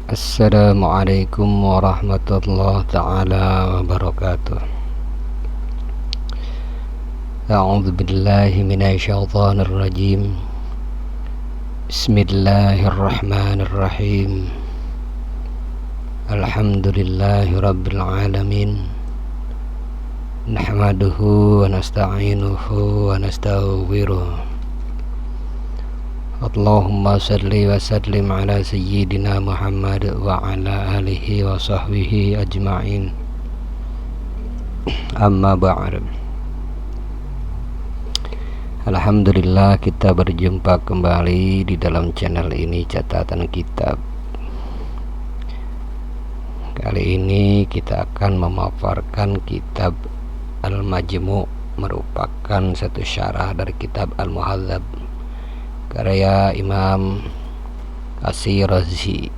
Assalamualaikum warahmatullahi ta'ala wabarakatuh. A'udzu billahi minasyaitonir rajim. Bismillahirrahmanirrahim. Alhamdulillahi rabbil alamin. Nahmaduhu wa nasta'inuhu wa nastaghfiruh. Allahumma salli wa sallim ala sayyidina Muhammad wa ala alihi wa sahbihi ajma'in. Amma ba'd. Alhamdulillah, kita berjumpa kembali di dalam channel ini, Catatan Kitab. Kali ini kita akan memaparkan kitab Al-Majmu', merupakan satu syarah dari kitab Al-Muhadzab karya Imam Asy-Syirazi.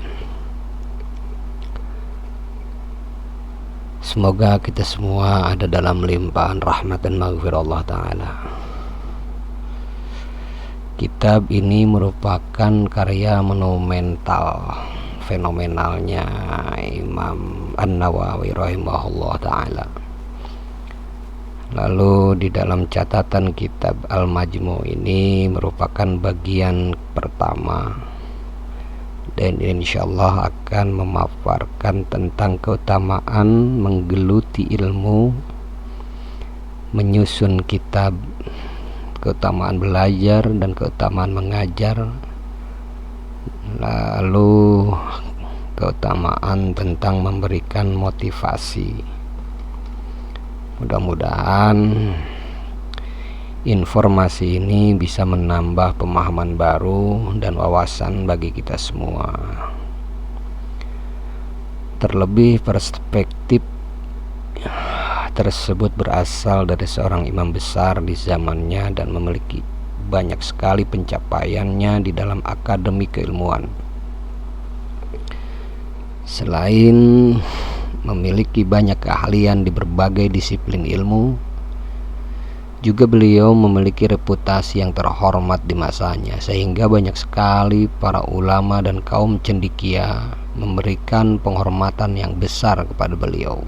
Semoga kita semua ada dalam limpahan rahmat dan maghfirah Allah Ta'ala. Kitab ini merupakan karya monumental, fenomenalnya Imam An-Nawawi rahimahullah Ta'ala. Lalu di dalam catatan kitab Al-Majmu' ini merupakan bagian pertama, dan insyaallah akan memaparkan tentang keutamaan menggeluti ilmu, menyusun kitab, keutamaan belajar dan keutamaan mengajar, lalu keutamaan tentang memberikan motivasi. Mudah-mudahan informasi ini bisa menambah pemahaman baru dan wawasan bagi kita semua. Terlebih perspektif tersebut berasal dari seorang imam besar di zamannya dan memiliki banyak sekali pencapaiannya di dalam akademi keilmuan. Selain memiliki banyak keahlian di berbagai disiplin ilmu, juga beliau memiliki reputasi yang terhormat di masanya, sehingga banyak sekali para ulama dan kaum cendekia memberikan penghormatan yang besar kepada beliau.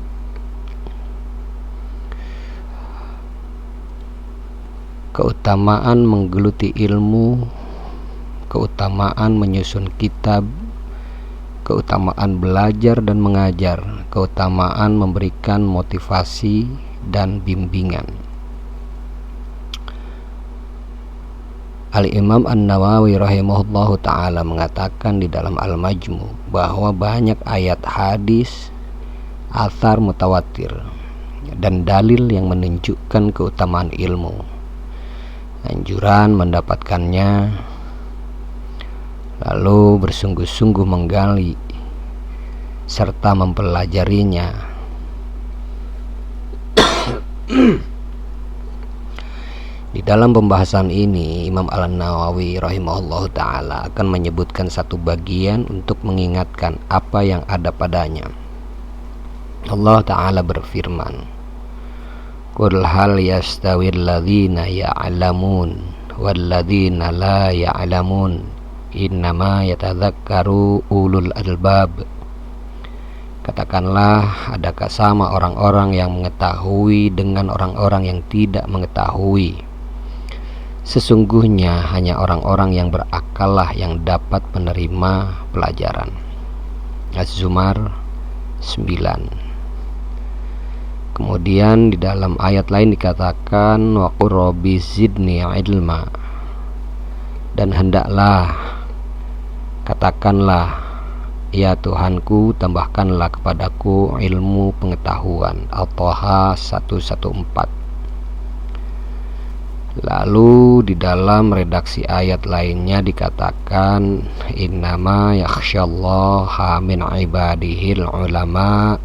Keutamaan menggeluti ilmu, keutamaan menyusun kitab, keutamaan belajar dan mengajar, keutamaan memberikan motivasi dan bimbingan. Al-Imam An-Nawawi rahimahullahu ta'ala mengatakan di dalam Al-Majmu' bahwa banyak ayat hadis, athar mutawatir, dan dalil yang menunjukkan keutamaan ilmu, anjuran mendapatkannya, lalu bersungguh-sungguh menggali serta mempelajarinya. Di dalam pembahasan ini, Imam Al-Nawawi rahimahullah ta'ala akan menyebutkan satu bagian untuk mengingatkan apa yang ada padanya. Allah Ta'ala berfirman, Qul hal yastawil ladzina ya'lamun wal ladzina la ya'lamun innama yatadzakkaru ulul albab. Katakanlah, adakah sama orang-orang yang mengetahui dengan orang-orang yang tidak mengetahui? Sesungguhnya hanya orang-orang yang berakal lah yang dapat menerima pelajaran. Az-Zumar 9. Kemudian di dalam ayat lain dikatakan wa qur rabbi zidni ilma, dan hendaklah, katakanlah, ya Tuhanku, tambahkanlah kepadaku ilmu pengetahuan. Al-Taha 114. Lalu di dalam redaksi ayat lainnya dikatakan innama yakhsyallaha min ibadihil ulama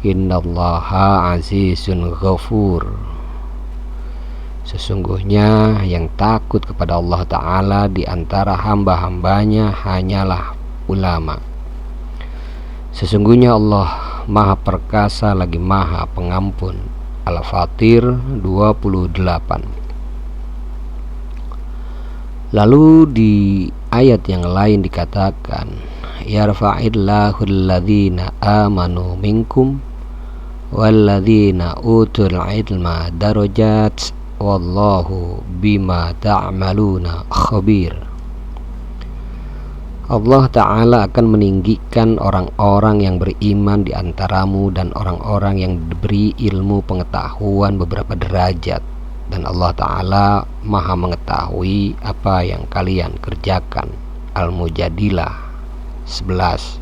innallaha azizun ghafur. Sesungguhnya yang takut kepada Allah Ta'ala di antara hamba-hambanya hanyalah ulama. Sesungguhnya Allah Maha Perkasa lagi Maha Pengampun. Al-Fatir 28. Lalu di ayat yang lain dikatakan yarfa'illahu alladhina amanu minkum walladzina utul ilma darajat wallahu bima ta'maluna khabir. Allah Ta'ala akan meninggikan orang-orang yang beriman di antaramu dan orang-orang yang diberi ilmu pengetahuan beberapa derajat, dan Allah Ta'ala maha mengetahui apa yang kalian kerjakan. Al-Mujadilah 11.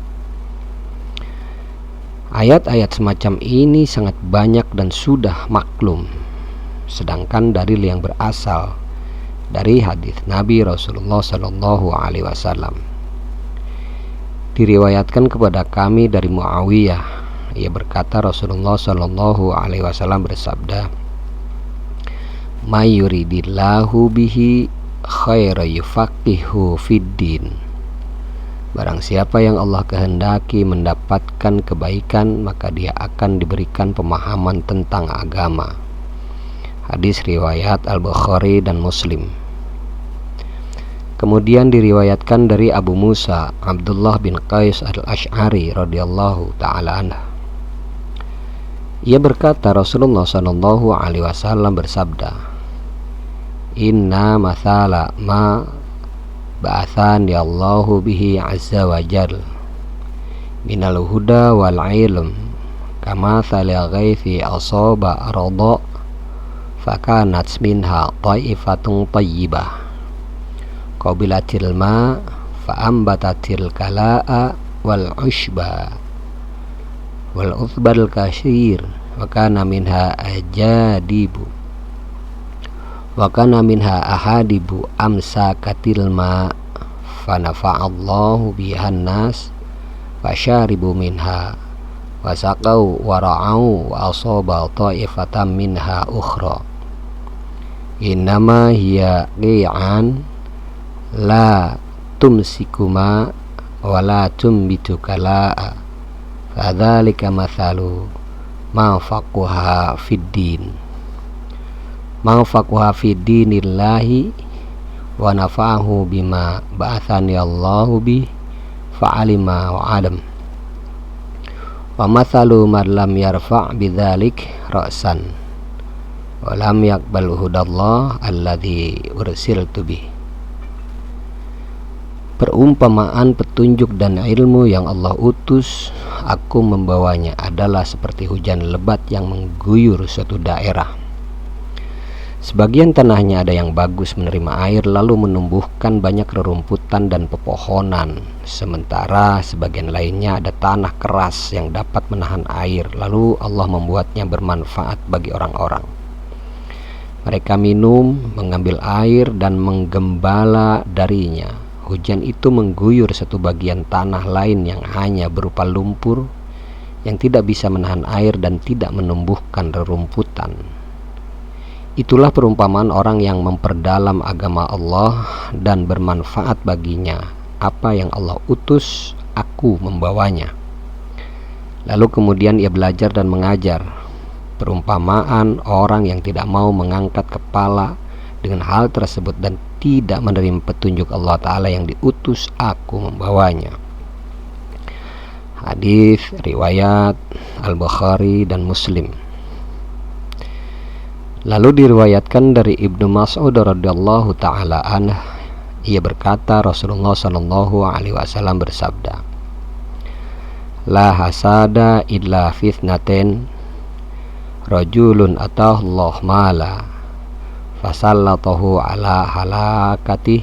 Ayat-ayat semacam ini sangat banyak dan sudah maklum, sedangkan dalil yang berasal dari hadis Nabi Rasulullah Sallallahu Alaihi Wasallam. Diriwayatkan kepada kami dari Muawiyah, ia berkata Rasulullah Sallallahu Alaihi Wasallam bersabda, "May yuridillahu bihi khairan yufaqihu fiddin." Barang siapa yang Allah kehendaki mendapatkan kebaikan, maka dia akan diberikan pemahaman tentang agama. Hadis riwayat Al-Bukhari dan Muslim. Kemudian diriwayatkan dari Abu Musa Abdullah bin Qais al-Ash'ari radhiyallahu ta'ala anhu. Ia berkata Rasulullah sallallahu alaihi wasallam bersabda, "Inna mathala ma ba'athani Allahu bihi azza wa jal minal huda wal ilm kama thala ghaithi asaba arada fakanat minha ta'ifatun tayyibah qabilatil ma fa'ambatatil kala'a wal ushba wal uthbal kasyir wa kana minha ajadibu wa kana minha ahadibu amsakatil ma fanafa'allahu bihan nas fasyaribu minha wasaqau wara'au wa asaba ta'ifatan minha ukhra innama hiya qi'an la tumsikuma wa la tumbitu kala'a fadzalika mathalu ma faqaha fid din ma faqaha fid dinillahi wa nafa'ahu bima ba'athani Allahu bi fa'alima wa alam wa mathalu man lam yarfa' bidzalik ra'san wa lam yaqbal hudallah alladzi ursiltu bih." Perumpamaan petunjuk dan ilmu yang Allah utus aku membawanya adalah seperti hujan lebat yang mengguyur suatu daerah. Sebagian tanahnya ada yang bagus menerima air lalu menumbuhkan banyak rerumputan dan pepohonan, sementara sebagian lainnya ada tanah keras yang dapat menahan air lalu Allah membuatnya bermanfaat bagi orang-orang. Mereka minum, mengambil air dan menggembala darinya. Hujan itu mengguyur satu bagian tanah lain yang hanya berupa lumpur yang tidak bisa menahan air dan tidak menumbuhkan rerumputan. Itulah perumpamaan orang yang memperdalam agama Allah dan bermanfaat baginya. Apa yang Allah utus, aku membawanya. Lalu kemudian ia belajar dan mengajar. Perumpamaan orang yang tidak mau mengangkat kepala dengan hal tersebut dan tidak menerima petunjuk Allah Ta'ala yang diutus, aku membawanya. Hadis riwayat Al-Bukhari dan Muslim. Lalu diriwayatkan dari Ibnu Mas'ud radhiyallahu ta'ala anhu, ia berkata Rasulullah sallallahu alaihi wasallam bersabda, "La hasada illa fitnaten rajulun atahullah mala fasallatahu ala halakati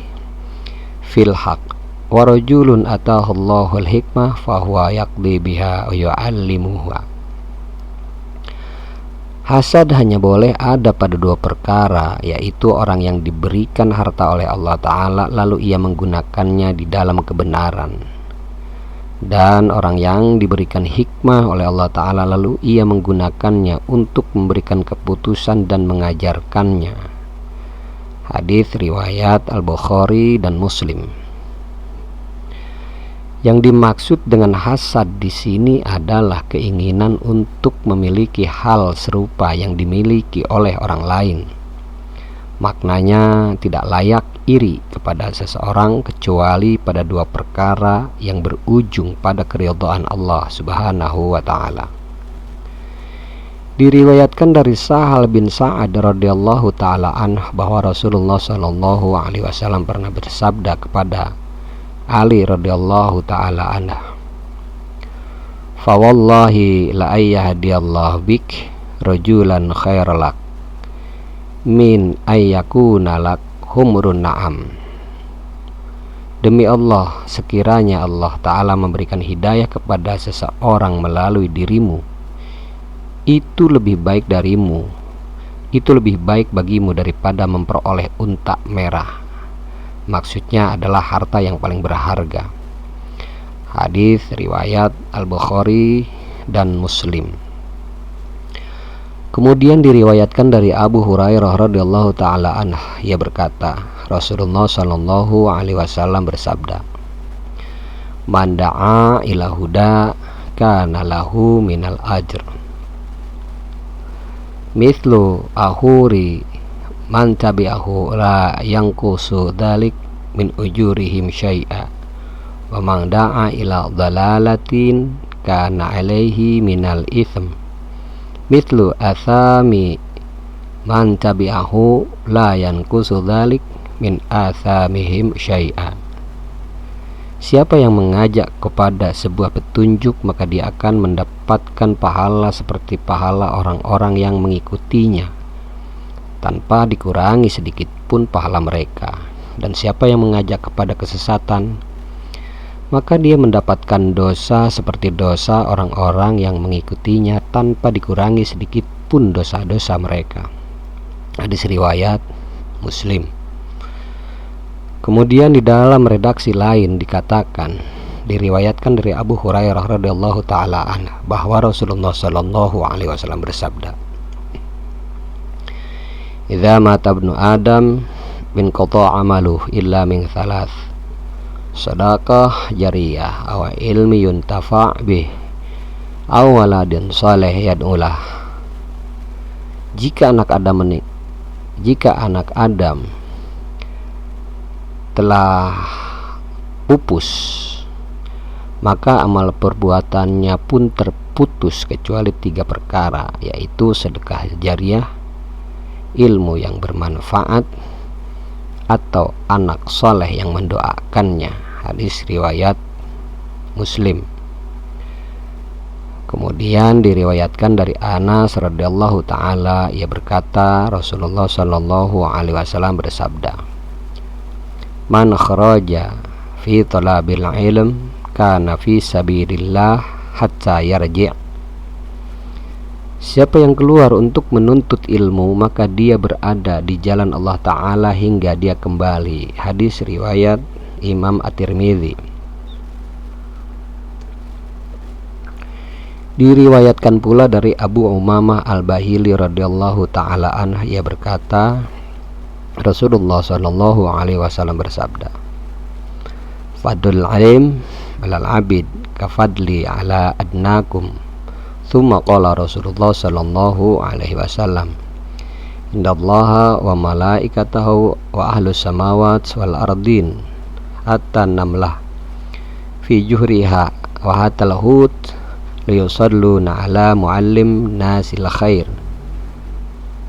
fil haq wa rajulun atahullahul hikmah fahuwa yaqdi biha wa yu'allimuha." Hasad hanya boleh ada pada dua perkara, yaitu orang yang diberikan harta oleh Allah Ta'ala lalu ia menggunakannya di dalam kebenaran, dan orang yang diberikan hikmah oleh Allah Ta'ala lalu ia menggunakannya untuk memberikan keputusan dan mengajarkannya. Hadis riwayat Al-Bukhari dan Muslim. Yang dimaksud dengan hasad di sini adalah keinginan untuk memiliki hal serupa yang dimiliki oleh orang lain. Maknanya tidak layak iri kepada seseorang kecuali pada dua perkara yang berujung pada keridhaan Allah Subhanahu wa taala. Diriwayatkan dari Sahal bin Sa'ad radhiyallahu taala anhu bahwa Rasulullah sallallahu alaihi wasallam pernah bersabda kepada Ali radhiyallahu taala anhu, "Fa wallahi la ayyahdiyallahu bik rajulan khairalak min ayyakuna lak humrun na'am." Demi Allah, sekiranya Allah Ta'ala memberikan hidayah kepada seseorang melalui dirimu, itu lebih baik darimu, itu lebih baik bagimu daripada memperoleh unta merah. Maksudnya adalah harta yang paling berharga. Hadis riwayat Al-Bukhari dan Muslim. Kemudian diriwayatkan dari Abu Hurairah radhiyallahu taala anhu, ia berkata, Rasulullah sallallahu alaihi wasallam bersabda, "Man da'a ila huda kana lahu minal ajr mithlu ahuri man tabi'ahu la yanqusu dzalik min ujurihim syai'a wa man da'a ila dhalalatin kana alaihi minal itsm mithlu athami man tabi'ahu la yanqusu dzalik min athamihim syai'a." Siapa yang mengajak kepada sebuah petunjuk, maka dia akan mendapatkan pahala seperti pahala orang-orang yang mengikutinya, tanpa dikurangi sedikit pun pahala mereka. Dan siapa yang mengajak kepada kesesatan, maka dia mendapatkan dosa seperti dosa orang-orang yang mengikutinya, tanpa dikurangi sedikit pun dosa-dosa mereka. Hadis riwayat Muslim. Kemudian di dalam redaksi lain dikatakan, diriwayatkan dari Abu Hurairah radhiyallahu taala anhu bahwa Rasulullah sallallahu alaihi wasallam bersabda, "Idza mata ibnu Adam min qata' amaluhu illa min thalath, shadaqah jariyah aw ilmi yuntafa' bih aw waladin saleh yad'ulah." Jika anak Adam telah pupus, maka amal perbuatannya pun terputus kecuali 3 perkara, yaitu sedekah jariah, ilmu yang bermanfaat, atau anak soleh yang mendoakannya. Hadis riwayat Muslim. Kemudian diriwayatkan dari Anas radhiyallahu taala, ia berkata, Rasulullah sallallahu alaihi wasallam bersabda, "Man kharaja fi talabil ilm kana fi sabilillah hatta yarji'." Siapa yang keluar untuk menuntut ilmu, maka dia berada di jalan Allah Ta'ala hingga dia kembali. Hadis riwayat Imam At-Tirmidzi. Diriwayatkan pula dari Abu Umamah Al-Bahili radhiyallahu ta'ala anhu, ia berkata, Rasulullah sallallahu alaihi wasallam bersabda, "Fadlul alim 'alal 'abid kafadli 'ala adnakum." Tsumma qala Rasulullah sallallahu alaihi wasallam, "Innallaha wa malaikatahu wa ahlus samawati wal ardin hatta namlah fi juhriha wa hatal hut liyusalluna 'ala muallim nasil khair."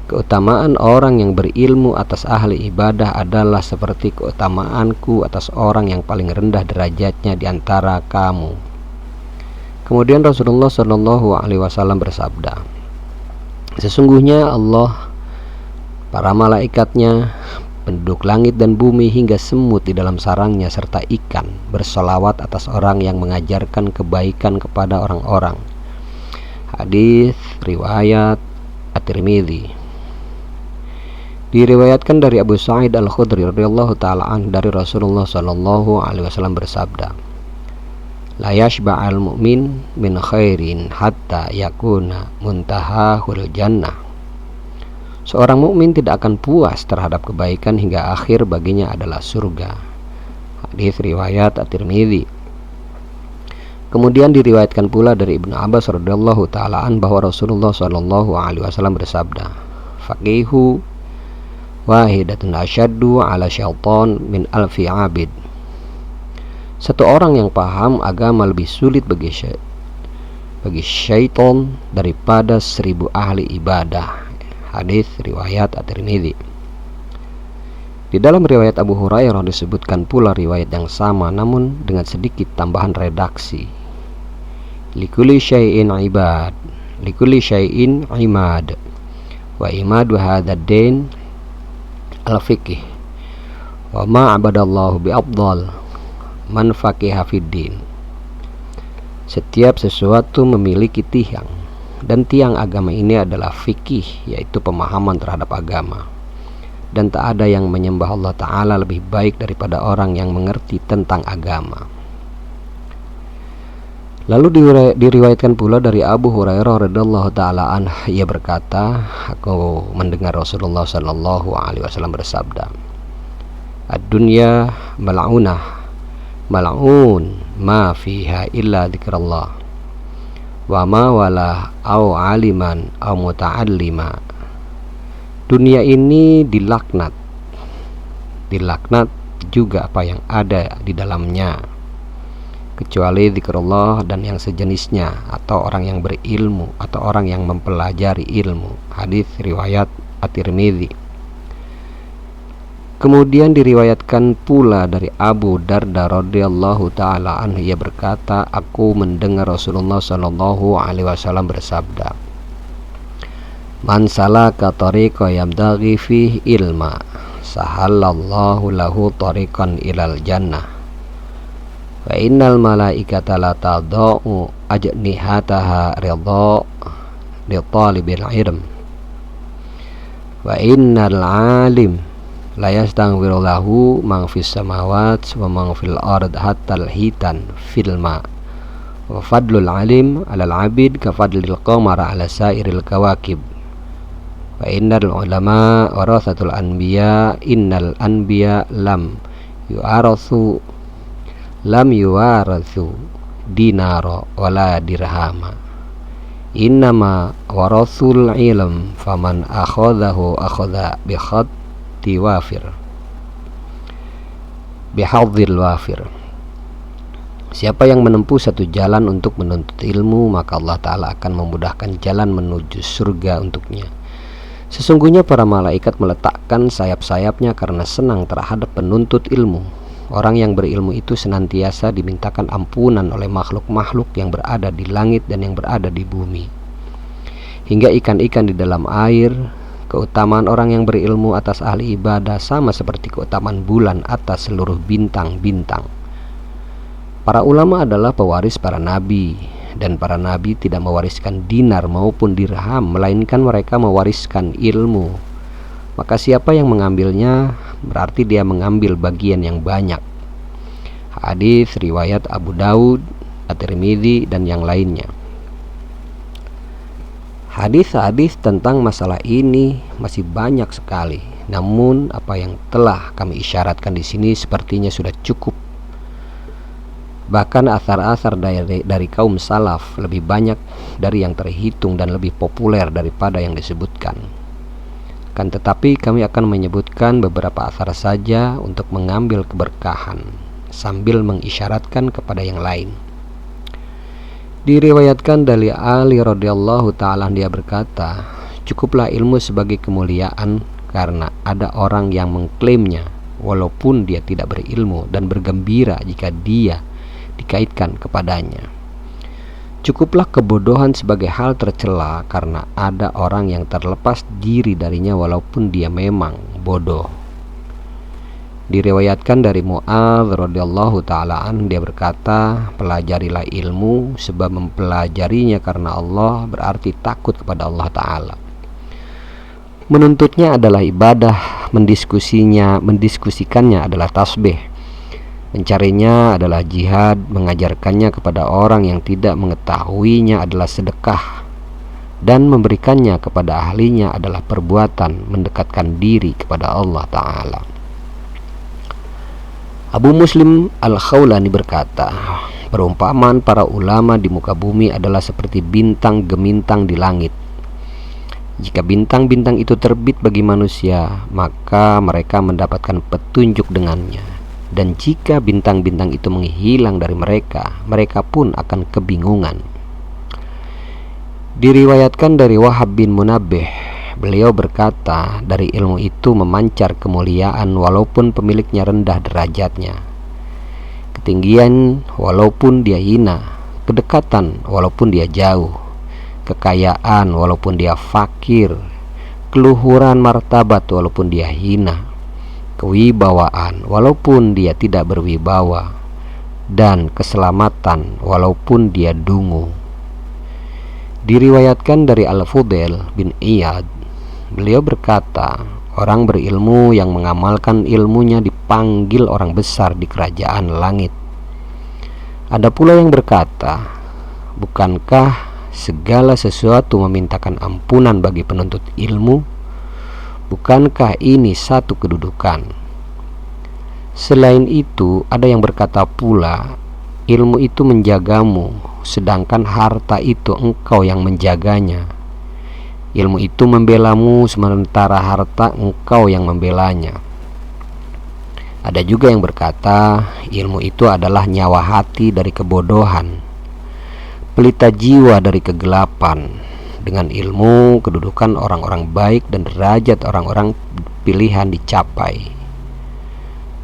Keutamaan orang yang berilmu atas ahli ibadah adalah seperti keutamaanku atas orang yang paling rendah derajatnya di antara kamu. Kemudian Rasulullah Shallallahu Alaihi Wasallam bersabda, "Sesungguhnya Allah, para malaikatnya, penduduk langit dan bumi hingga semut di dalam sarangnya serta ikan bersolawat atas orang yang mengajarkan kebaikan kepada orang-orang." Hadis riwayat At-Tirmidzi. Diriwayatkan dari Abu Sa'id Al-Khudri radhiyallahu ta'ala anhu dari Rasulullah sallallahu alaihi wasallam bersabda, "La yashba'al mu'min min khairin hatta yakuna muntahahul jannah." Seorang mukmin tidak akan puas terhadap kebaikan hingga akhir baginya adalah surga. Hadis riwayat At-Tirmidzi. Kemudian diriwayatkan pula dari Ibnu Abbas radhiyallahu ta'ala an bahwa Rasulullah sallallahu alaihi wasallam bersabda, "Faqihu wahidatun asyaddu ala syaitan min alfi abid. Satu orang yang paham agama lebih sulit bagi syaitan daripada 1000 ahli ibadah. Hadis riwayat At-Tirmidzi. Di dalam riwayat Abu Hurairah disebutkan pula riwayat yang sama namun dengan sedikit tambahan redaksi. Likulli syai'in ibad, likulli syai'in imad, wa imadu hadzal din al-fiqh, wa ma abadallahu bi afdal man faqiha fid din. Setiap sesuatu memiliki tiang, dan tiang agama ini adalah fikih, yaitu pemahaman terhadap agama. Dan tak ada yang menyembah Allah Ta'ala lebih baik daripada orang yang mengerti tentang agama. Lalu diriwayatkan pula dari Abu Hurairah radhiyallahu ta'ala anhu, ia berkata, aku mendengar Rasulullah sallallahu alaihi wasallam bersabda, ad-dunya mal'unah, mal'un ma fiha illa dzikrullah, wa ma wala au aliman au muta'allima. Dunia ini dilaknat juga apa yang ada di dalamnya, kecuali zikrullah dan yang sejenisnya, atau orang yang berilmu atau orang yang mempelajari ilmu. Hadis riwayat At-Tirmidzi. Kemudian diriwayatkan pula dari Abu Darda radhiyallahu taala anhu, ia berkata, aku mendengar Rasulullah sallallahu alaihi wasallam bersabda, man salaka tariqa yabtaghi fihi ilma sahalallahu lahu tariqan ilal jannah, wa innal malaikata la tadau ajnihataha ridha li talibil ilm, wa innal alim la yastaghfiru lahu man fis samawati wa man fil ard hatta al hitan fil ma, wa fadlul alim 'alal 'abid ka fadlil qamar 'ala sairil kawakib, wa innal ulama warathatul anbiya, innal anbiya lam yuwarathu dinara wala dirhama, innama warathul ilm faman akhadahu akhadha bihadhil wafir. Siapa yang menempuh satu jalan untuk menuntut ilmu, maka Allah Ta'ala akan memudahkan jalan menuju surga untuknya. Sesungguhnya para malaikat meletakkan sayap-sayapnya karena senang terhadap penuntut ilmu. Orang yang berilmu itu senantiasa dimintakan ampunan oleh makhluk-makhluk yang berada di langit dan yang berada di bumi, hingga ikan-ikan di dalam air. Keutamaan orang yang berilmu atas ahli ibadah sama seperti keutamaan bulan atas seluruh bintang-bintang. Para ulama adalah pewaris para nabi, dan para nabi tidak mewariskan dinar maupun dirham, melainkan mereka mewariskan ilmu. Maka siapa yang mengambilnya berarti dia mengambil bagian yang banyak. Hadis riwayat Abu Daud, At-Tirmidzi dan yang lainnya. Hadis-hadis tentang masalah ini masih banyak sekali. Namun apa yang telah kami isyaratkan di sini sepertinya sudah cukup. Bahkan asar-asar dari kaum salaf lebih banyak dari yang terhitung dan lebih populer daripada yang disebutkan. Kan tetapi kami akan menyebutkan beberapa asar saja untuk mengambil keberkahan sambil mengisyaratkan kepada yang lain. Diriwayatkan dari Ali radhiyallahu ta'ala, dia berkata, cukuplah ilmu sebagai kemuliaan karena ada orang yang mengklaimnya walaupun dia tidak berilmu, dan bergembira jika dia dikaitkan kepadanya. Cukuplah kebodohan sebagai hal tercela karena ada orang yang terlepas diri darinya walaupun dia memang bodoh. Diriwayatkan dari Mu'adz radhiyallahu ta'ala anhu, dia berkata, pelajarilah ilmu sebab mempelajarinya karena Allah berarti takut kepada Allah Ta'ala. Menuntutnya adalah ibadah, mendiskusikannya adalah tasbih, mencarinya adalah jihad, mengajarkannya kepada orang yang tidak mengetahuinya adalah sedekah, dan memberikannya kepada ahlinya adalah perbuatan mendekatkan diri kepada Allah Ta'ala. Abu Muslim Al-Khawlani berkata, perumpamaan para ulama di muka bumi adalah seperti bintang gemintang di langit. Jika bintang-bintang itu terbit bagi manusia, maka mereka mendapatkan petunjuk dengannya. Dan jika bintang-bintang itu menghilang dari mereka, mereka pun akan kebingungan. Diriwayatkan dari Wahab bin Munabbih, beliau berkata, dari ilmu itu memancar kemuliaan walaupun pemiliknya rendah derajatnya, ketinggian walaupun dia hina, kedekatan walaupun dia jauh, kekayaan walaupun dia fakir, keluhuran martabat walaupun dia hina, kewibawaan walaupun dia tidak berwibawa, dan keselamatan walaupun dia dungu. Diriwayatkan dari Al-Fudail bin Iyad, beliau berkata, orang berilmu yang mengamalkan ilmunya dipanggil orang besar di kerajaan langit. Ada pula yang berkata, bukankah segala sesuatu memintakan ampunan bagi penuntut ilmu? Bukankah ini satu kedudukan? Selain itu, ada yang berkata pula, ilmu itu menjagamu, sedangkan harta itu engkau yang menjaganya. Ilmu itu membelamu, sementara harta engkau yang membelanya. Ada juga yang berkata, ilmu itu adalah nyawa hati dari kebodohan, pelita jiwa dari kegelapan. Dengan ilmu, kedudukan orang-orang baik dan derajat orang-orang pilihan dicapai.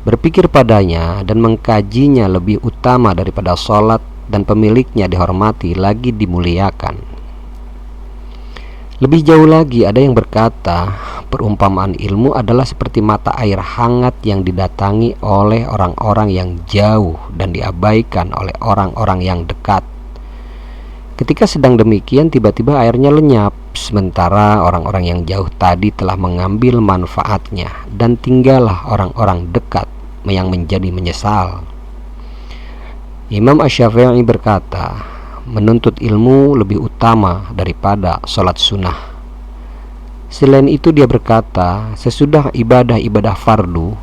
Berpikir padanya dan mengkajinya lebih utama daripada sholat, dan pemiliknya dihormati lagi dimuliakan. Lebih jauh lagi, ada yang berkata, perumpamaan ilmu adalah seperti mata air hangat yang didatangi oleh orang-orang yang jauh dan diabaikan oleh orang-orang yang dekat. Ketika sedang demikian, tiba-tiba airnya lenyap, sementara orang-orang yang jauh tadi telah mengambil manfaatnya, dan tinggallah orang-orang dekat yang menjadi menyesal. Imam Asy-Syafi'i berkata, menuntut ilmu lebih utama daripada sholat sunnah. Selain itu dia berkata, sesudah ibadah-ibadah fardu,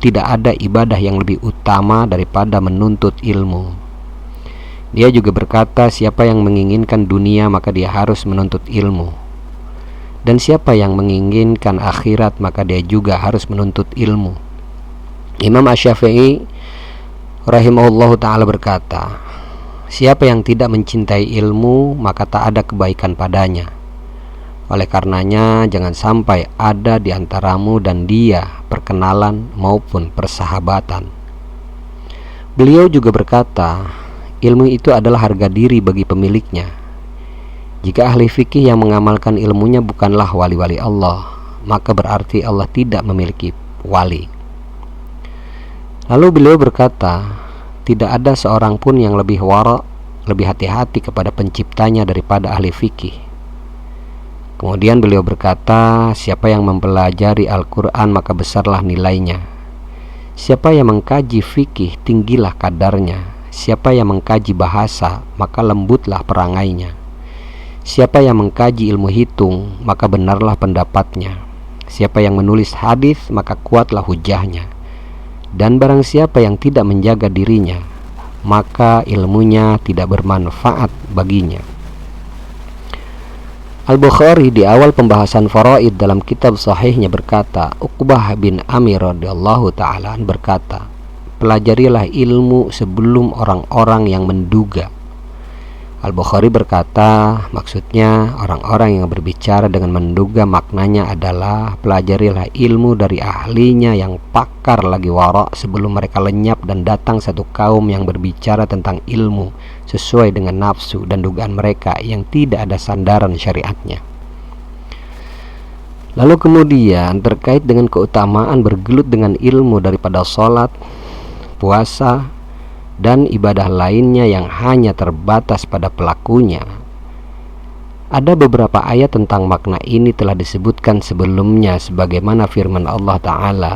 tidak ada ibadah yang lebih utama daripada menuntut ilmu. Dia juga berkata, siapa yang menginginkan dunia maka dia harus menuntut ilmu, dan siapa yang menginginkan akhirat maka dia juga harus menuntut ilmu. Imam Asy-Syafi'i rahimahullahu ta'ala berkata, siapa yang tidak mencintai ilmu maka tak ada kebaikan padanya. Oleh karenanya jangan sampai ada di antaramu dan dia perkenalan maupun persahabatan. Beliau juga berkata, ilmu itu adalah harga diri bagi pemiliknya. Jika ahli fikih yang mengamalkan ilmunya bukanlah wali-wali Allah, maka berarti Allah tidak memiliki wali. Lalu beliau berkata, tidak ada seorang pun yang lebih wara', lebih hati-hati kepada penciptanya daripada ahli fikih. Kemudian beliau berkata, siapa yang mempelajari Al-Quran maka besarlah nilainya. Siapa yang mengkaji fikih tinggilah kadarnya. Siapa yang mengkaji bahasa maka lembutlah perangainya. Siapa yang mengkaji ilmu hitung maka benarlah pendapatnya. Siapa yang menulis hadis maka kuatlah hujahnya. Dan barang siapa yang tidak menjaga dirinya, maka ilmunya tidak bermanfaat baginya. Al-Bukhari di awal pembahasan faraid dalam kitab sahihnya berkata, Uqbah bin Amir radhiyallahu ta'ala berkata, pelajarilah ilmu sebelum orang-orang yang menduga. Al-Bukhari berkata, maksudnya orang-orang yang berbicara dengan menduga maknanya adalah pelajarilah ilmu dari ahlinya yang pakar lagi wara' sebelum mereka lenyap dan datang satu kaum yang berbicara tentang ilmu sesuai dengan nafsu dan dugaan mereka yang tidak ada sandaran syariatnya. Lalu kemudian terkait dengan keutamaan bergelut dengan ilmu daripada sholat, puasa, dan ibadah lainnya yang hanya terbatas pada pelakunya. Ada beberapa ayat tentang makna ini telah disebutkan sebelumnya sebagaimana firman Allah Ta'ala,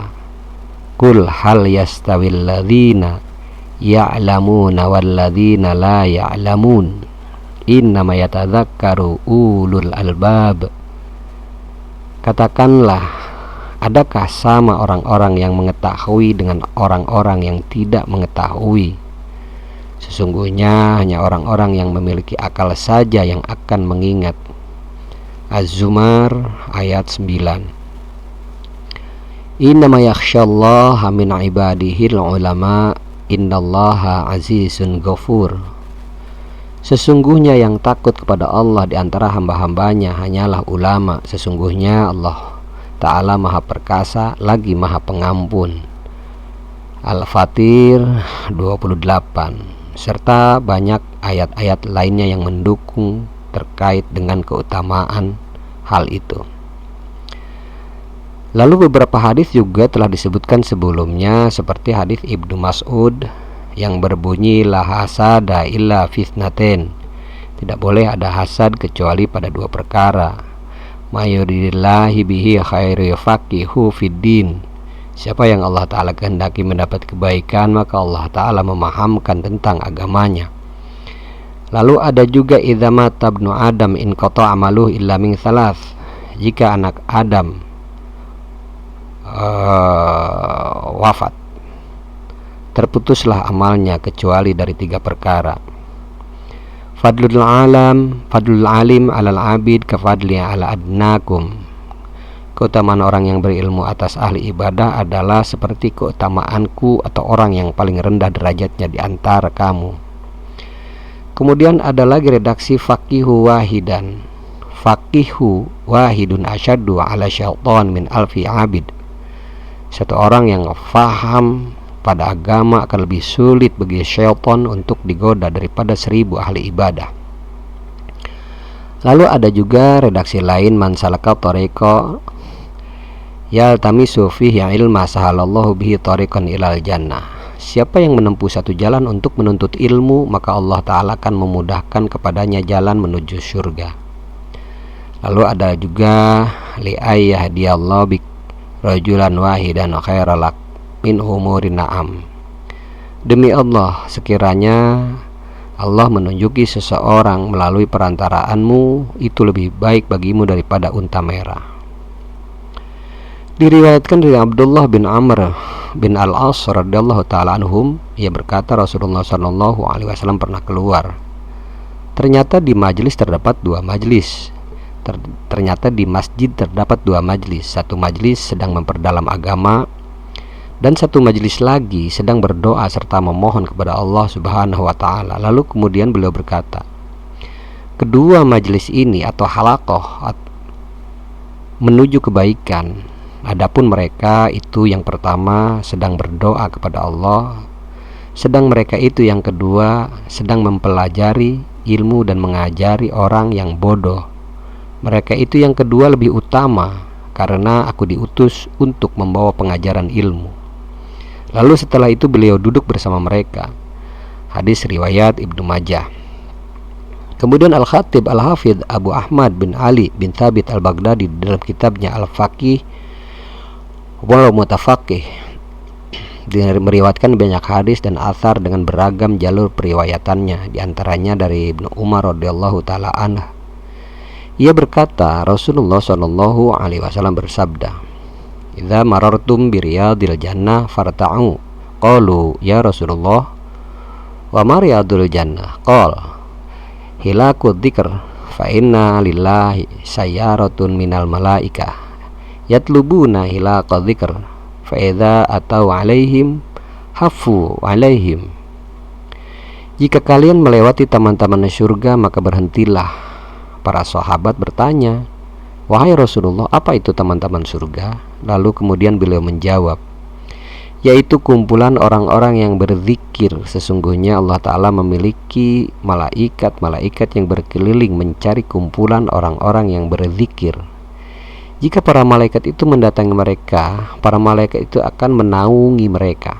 Qul hal yastawil ladzina ya'lamuna wal ladzina la ya'lamun innama yatadzakkaru ulul albab. Katakanlah, adakah sama orang-orang yang mengetahui dengan orang-orang yang tidak mengetahui? Sesungguhnya hanya orang-orang yang memiliki akal saja yang akan mengingat. Az-Zumar ayat 9. Innama yakhsyallaha min ibadihil ulama, innallaha azizun ghafur. Sesungguhnya yang takut kepada Allah di antara hamba-hambanya hanyalah ulama. Sesungguhnya Allah Ta'ala maha perkasa lagi maha pengampun. Al-Fatir 28, serta banyak ayat-ayat lainnya yang mendukung terkait dengan keutamaan hal itu. Lalu beberapa hadis juga telah disebutkan sebelumnya, seperti hadis Ibnu Mas'ud yang berbunyi la hasada illa fitnaten, tidak boleh ada hasad kecuali pada dua perkara. Mayuridillahi bihi khairu yafaqihu fiddin, siapa yang Allah Ta'ala kehendaki mendapat kebaikan, maka Allah Ta'ala memahamkan tentang agamanya. Lalu ada juga idza mata ibnu Adam in qata amaluhu illa min thalath, jika anak Adam wafat, terputuslah amalnya kecuali dari tiga perkara. Fadlul alim alal abid kafadli ala adnakum, keutamaan orang yang berilmu atas ahli ibadah adalah seperti keutamaanku atau orang yang paling rendah derajatnya di antara kamu. Kemudian ada lagi redaksi faqihu wahidan. Faqihu wahidun asyaddu ala syaitan min alfi abid. Satu orang yang faham pada agama akan lebih sulit bagi syaitan untuk digoda daripada 1000 ahli ibadah. Lalu ada juga redaksi lain, man salaka tariqa yaltamisu fihi ilma sahalallahu bihi tariqan ilal jannah. Siapa yang menempuh satu jalan untuk menuntut ilmu, maka Allah Ta'ala akan memudahkan kepadanya jalan menuju surga. Lalu ada juga li ayyahdiyallahu bik rajulan wahidan khairalak min umurin na'am. Demi Allah, sekiranya Allah menunjuki seseorang melalui perantaraanmu, itu lebih baik bagimu daripada unta merah. Diriwayatkan dari Abdullah bin Amr bin Al-As radhiyallahu ta'ala anhum, ia berkata Rasulullah SAW pernah keluar. Ternyata di majlis terdapat dua majlis. Ternyata di masjid terdapat dua majlis. Satu majlis sedang memperdalam agama, dan satu majelis lagi sedang berdoa serta memohon kepada Allah Subhanahu wa Ta'ala. Lalu kemudian beliau berkata, kedua majelis ini atau halaqah menuju kebaikan. Adapun mereka itu yang pertama sedang berdoa kepada Allah, sedang mereka itu yang kedua sedang mempelajari ilmu dan mengajari orang yang bodoh. Mereka itu yang kedua lebih utama, karena aku diutus untuk membawa pengajaran ilmu. Lalu setelah itu beliau duduk bersama mereka. Hadis riwayat Ibnu Majah. Kemudian Al-Khatib Al-Hafidh Abu Ahmad bin Ali bin Thabit Al-Baghdadi dalam kitabnya Al-Faqih wal Mutafaqih meriwayatkan banyak hadis dan athar dengan beragam jalur periwayatannya, diantaranya dari Ibnu Umar radhiyallahu ta'ala anhu. Ia berkata, Rasulullah SAW bersabda, idza marartum biriyadil jannah farta'u. Qalu ya Rasulullah, wa ma riyadul jannah? Qal hilakul dzikr, fa inna lillahi sayyaratun minal malaikah yatlubuna hilaqal dzikr, fa idza atau alaihim hafu alaihim. Jika kalian melewati taman-taman surga, maka berhentilah. Para sahabat bertanya, wahai Rasulullah, apa itu taman-taman surga? Lalu kemudian beliau menjawab, yaitu kumpulan orang-orang yang berzikir. Sesungguhnya Allah Ta'ala memiliki malaikat-malaikat yang berkeliling mencari kumpulan orang-orang yang berzikir. Jika para malaikat itu mendatangi mereka, para malaikat itu akan menaungi mereka.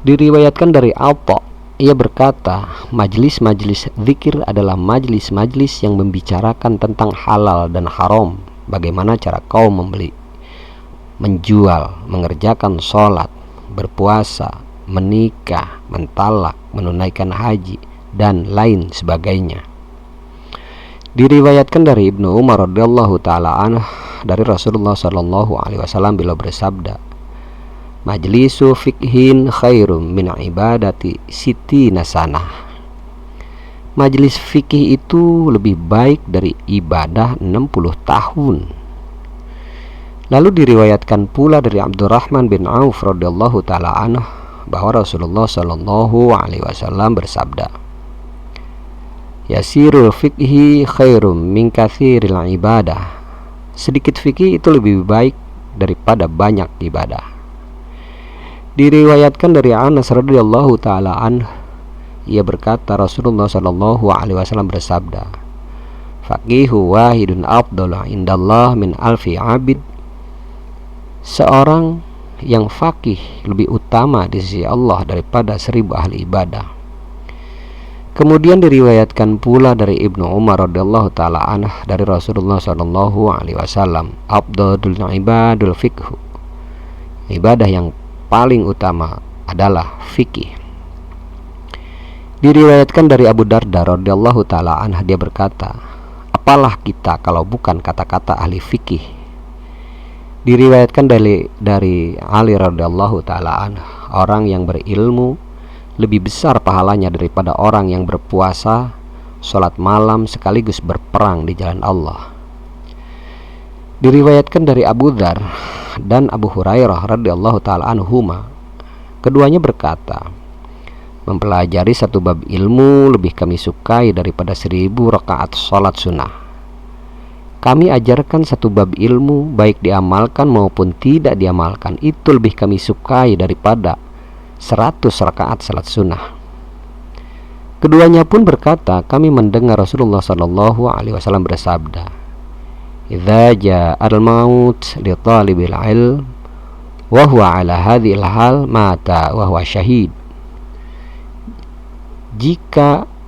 Diriwayatkan dari Alta, ia berkata, majlis-majlis zikir adalah majlis-majlis yang membicarakan tentang halal dan haram, bagaimana cara kaum membeli, menjual, mengerjakan sholat, berpuasa, menikah, mentalak, menunaikan haji, dan lain sebagainya. Diriwayatkan dari Ibnu Umar radhiyallahu ta'ala anhu dari Rasulullah SAW beliau bersabda, majlisu fikhin khairum min ibadati sitina sanah. majelis fikih itu lebih baik dari ibadah 60 tahun. Lalu diriwayatkan pula dari Abdurrahman bin Auf radhiyallahu taala anhu bahwa Rasulullah shallallahu alaihi wasallam bersabda, "Yasirul fikhi khairum min katsiril ibadah." Sedikit fikih itu lebih baik daripada banyak ibadah. Diriwayatkan dari Anas radhiyallahu taala anhu, ia berkata Rasulullah shallallahu alaihi wasallam bersabda, "Faqihu wahidun afdalu indallah min alfi abid." Seorang yang faqih lebih utama di sisi Allah daripada 1000 ahli ibadah. Kemudian diriwayatkan pula dari Ibnu Umar radhiyallahu taala anhu dari Rasulullah sallallahu alaihi wasallam, "Afdalul ibadul fiqh." Ibadah yang paling utama adalah fikih. Diriwayatkan dari Abu Darda radhiyallahu taala anhu, dia berkata, "Apalah kita kalau bukan kata-kata ahli fikih?" Diriwayatkan dari Ali radhiyallahu taala anhu, orang yang berilmu lebih besar pahalanya daripada orang yang berpuasa, sholat malam sekaligus berperang di jalan Allah. Diriwayatkan dari Abu Dzar dan Abu Hurairah radhiyallahu taala anhuma, keduanya berkata, "Mempelajari satu bab ilmu lebih kami sukai daripada 1000 rakaat sholat sunnah." Kami ajarkan satu bab ilmu, baik diamalkan maupun tidak diamalkan, itu lebih kami sukai daripada 100 rakaat salat sunnah. Keduanya pun berkata, kami mendengar Rasulullah sallallahu alaihi wasallam bersabda, "Idza ja'al maut li talibil ilm wa huwa ala hadhil hal mata wa huwa syahid." Jika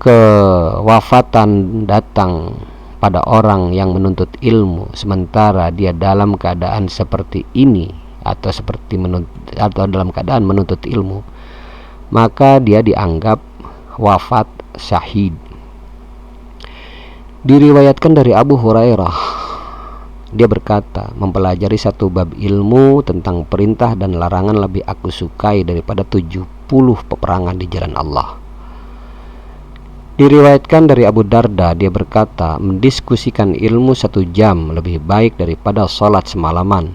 kewafatan datang pada orang yang menuntut ilmu sementara dia dalam keadaan seperti ini atau dalam keadaan menuntut ilmu, maka dia dianggap wafat syahid. Diriwayatkan dari Abu Hurairah, dia berkata, "Mempelajari satu bab ilmu tentang perintah dan larangan lebih aku sukai daripada 70 peperangan di jalan Allah." Diriwayatkan dari Abu Darda, dia berkata, "Mendiskusikan ilmu 1 jam lebih baik daripada sholat semalaman."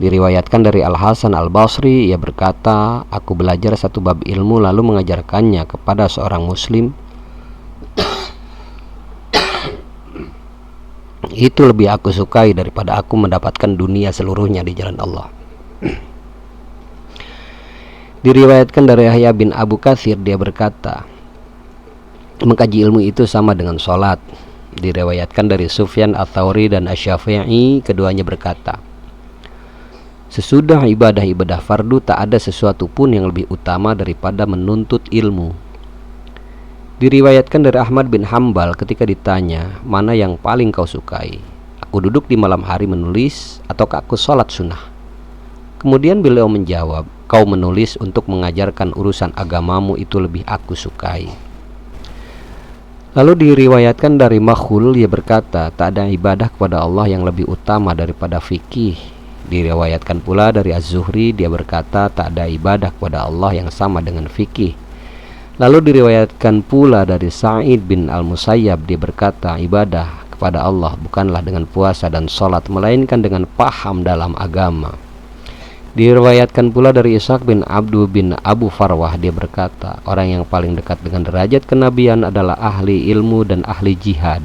Diriwayatkan dari Al-Hasan Al-Basri, ia berkata, "Aku belajar satu bab ilmu lalu mengajarkannya kepada seorang muslim. Itu lebih aku sukai daripada aku mendapatkan dunia seluruhnya di jalan Allah." Diriwayatkan dari Yahya bin Abu Katsir, dia berkata, "Mengkaji ilmu itu sama dengan sholat." Diriwayatkan dari Sufyan Ats-Tsauri dan Asy-Syafi'i, keduanya berkata, "Sesudah ibadah-ibadah fardu tak ada sesuatu pun yang lebih utama daripada menuntut ilmu." Diriwayatkan dari Ahmad bin Hambal, ketika ditanya, "Mana yang paling kau sukai? Aku duduk di malam hari menulis ataukah aku sholat sunnah?" Kemudian beliau menjawab, "Kau menulis untuk mengajarkan urusan agamamu itu lebih aku sukai." Lalu diriwayatkan dari Makhul, ia berkata, "Tak ada ibadah kepada Allah yang lebih utama daripada fikih." Diriwayatkan pula dari Az-Zuhri, dia berkata, "Tak ada ibadah kepada Allah yang sama dengan fikih." Lalu diriwayatkan pula dari Sa'id bin Al-Musayyab, dia berkata, "Ibadah kepada Allah bukanlah dengan puasa dan sholat, melainkan dengan paham dalam agama." Diriwayatkan pula dari Ishaq bin Abdu bin Abu Farwah, dia berkata, "Orang yang paling dekat dengan derajat kenabian adalah ahli ilmu dan ahli jihad."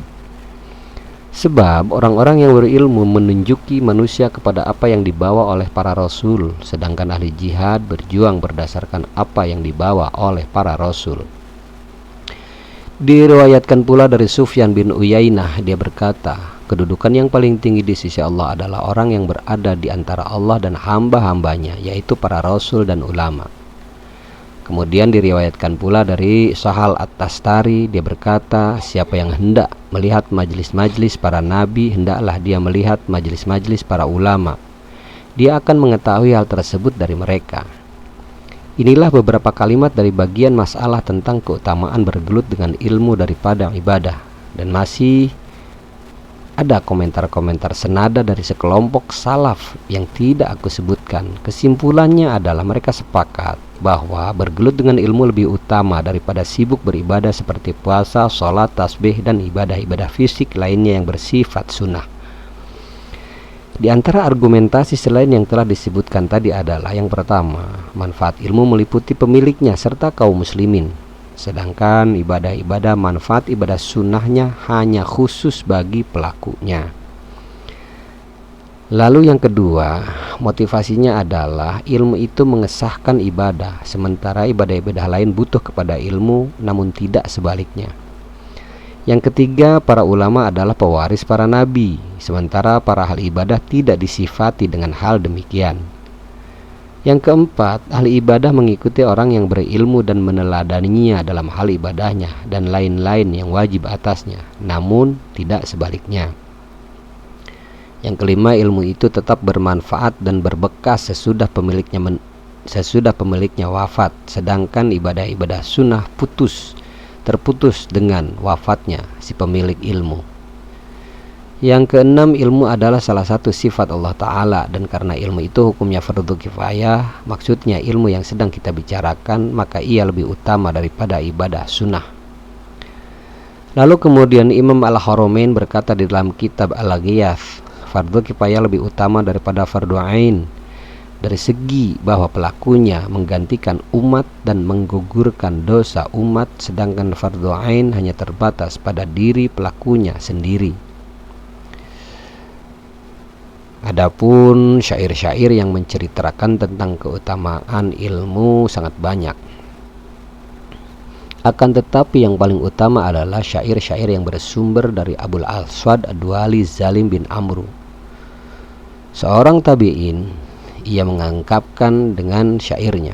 Sebab orang-orang yang berilmu menunjuki manusia kepada apa yang dibawa oleh para rasul, sedangkan ahli jihad berjuang berdasarkan apa yang dibawa oleh para rasul. Diriwayatkan pula dari Sufyan bin Uyainah, dia berkata, "Kedudukan yang paling tinggi di sisi Allah adalah orang yang berada di antara Allah dan hamba-hambanya, yaitu para rasul dan ulama." Kemudian diriwayatkan pula dari Sahal At-Tastari, dia berkata, "Siapa yang hendak melihat majelis-majelis para nabi, hendaklah dia melihat majelis-majelis para ulama. Dia akan mengetahui hal tersebut dari mereka." Inilah beberapa kalimat dari bagian masalah tentang keutamaan bergelut dengan ilmu daripada ibadah, dan masih ada komentar-komentar senada dari sekelompok salaf yang tidak aku sebutkan. Kesimpulannya adalah mereka sepakat bahwa bergelut dengan ilmu lebih utama daripada sibuk beribadah seperti puasa, sholat, tasbih, dan ibadah-ibadah fisik lainnya yang bersifat sunnah. Di antara argumentasi selain yang telah disebutkan tadi adalah yang pertama, manfaat ilmu meliputi pemiliknya serta kaum muslimin, sedangkan ibadah-ibadah manfaat ibadah sunnahnya hanya khusus bagi pelakunya. Lalu yang kedua, motivasinya adalah ilmu itu mengesahkan ibadah, sementara ibadah-ibadah lain butuh kepada ilmu, namun tidak sebaliknya. Yang ketiga, para ulama adalah pewaris para nabi, sementara para ahli ibadah tidak disifati dengan hal demikian. Yang keempat, ahli ibadah mengikuti orang yang berilmu dan meneladaninya dalam hal ibadahnya dan lain-lain yang wajib atasnya, namun tidak sebaliknya. Yang kelima, ilmu itu tetap bermanfaat dan berbekas sesudah pemiliknya wafat, sedangkan ibadah-ibadah sunnah terputus dengan wafatnya si pemilik ilmu. Yang keenam, ilmu adalah salah satu sifat Allah Ta'ala, dan karena ilmu itu hukumnya fardu kifayah, maksudnya ilmu yang sedang kita bicarakan, maka ia lebih utama daripada ibadah sunnah. Lalu kemudian Imam Al-Haramain berkata di dalam kitab Al-Ghiyath, fardu kifayah lebih utama daripada fardu ain dari segi bahwa pelakunya menggantikan umat dan menggugurkan dosa umat, sedangkan fardu ain hanya terbatas pada diri pelakunya sendiri. Adapun syair-syair yang menceritakan tentang keutamaan ilmu sangat banyak. Akan tetapi yang paling utama adalah syair-syair yang bersumber dari Abul Aswad Ad-Duali Zalim bin Amru, seorang tabi'in. Ia mengungkapkan dengan syairnya,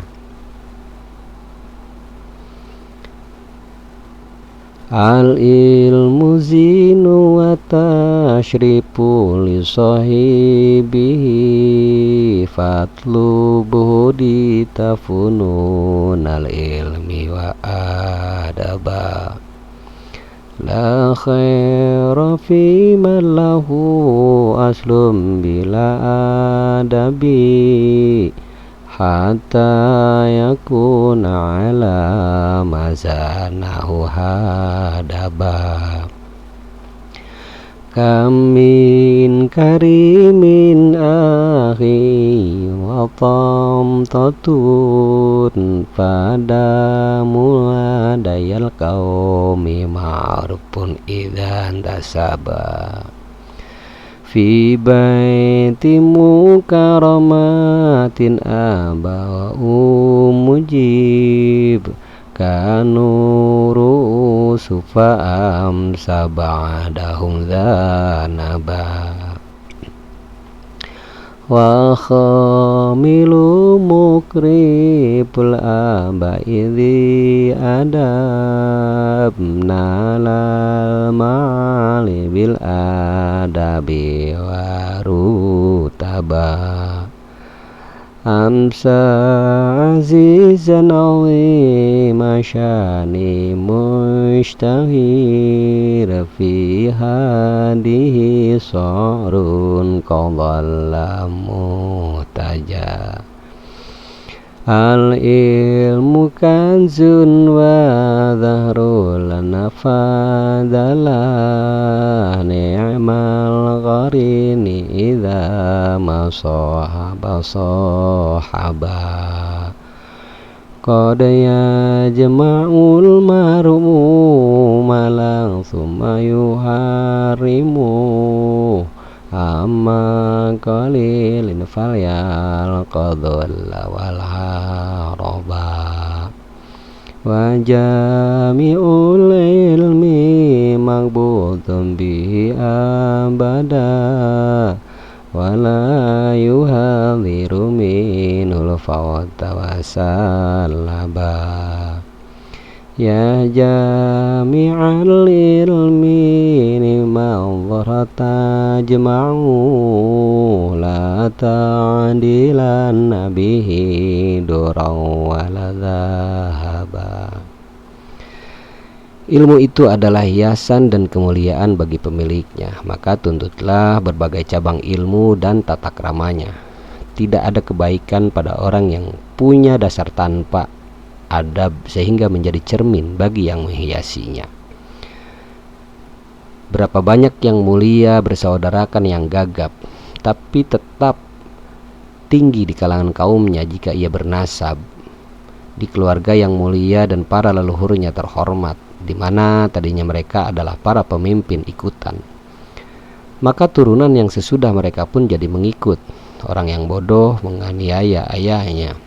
al-ilmu zinu wa tashrifu li sahibihi fatlubuhu ditafunun al-ilmi wa adaba la khaira fi man lahu aslum bila adabi hatta yakuna ala mazanahu hadaba kam min karimin akhi wa tamtatun pada muladayal qaumi ma'rufun idzan tasaba fi baiti mukaramatin aba wa mujib kanu rusufa amsa ba'dahum dhanaba wa khamilu mukribul aba idhi adab nalal mali bil adabi warutaba amsa azizan azima syani mushtahir fi hadihi sarun qadalla mutaja al-ilmu kanzun wa dhahrul nafadalah ni'mal qarini idha masahaba sahaba qad yajma'ul maru malang thumma yuharimu amma qalilin falyal qadul wal haraba wa jami'ul ilmi maghbutun bihi abada wa la yuhadhiru minul fawta wa salaba ya jami'al ilmi ni'madharata jma'u la ta'dilan bihi duraw wa la dhahaba Ilmu itu adalah hiasan dan kemuliaan bagi pemiliknya, maka tuntutlah berbagai cabang ilmu dan tata keramanya. Tidak ada kebaikan pada orang yang punya dasar tanpa adab sehingga menjadi cermin bagi yang menghiasinya. Berapa banyak yang mulia bersaudarakan yang gagap, tapi tetap tinggi di kalangan kaumnya jika ia bernasab di keluarga yang mulia dan para leluhurnya terhormat, di mana tadinya mereka adalah para pemimpin ikutan. Maka turunan yang sesudah mereka pun jadi mengikut. Orang yang bodoh menganiaya ayahnya,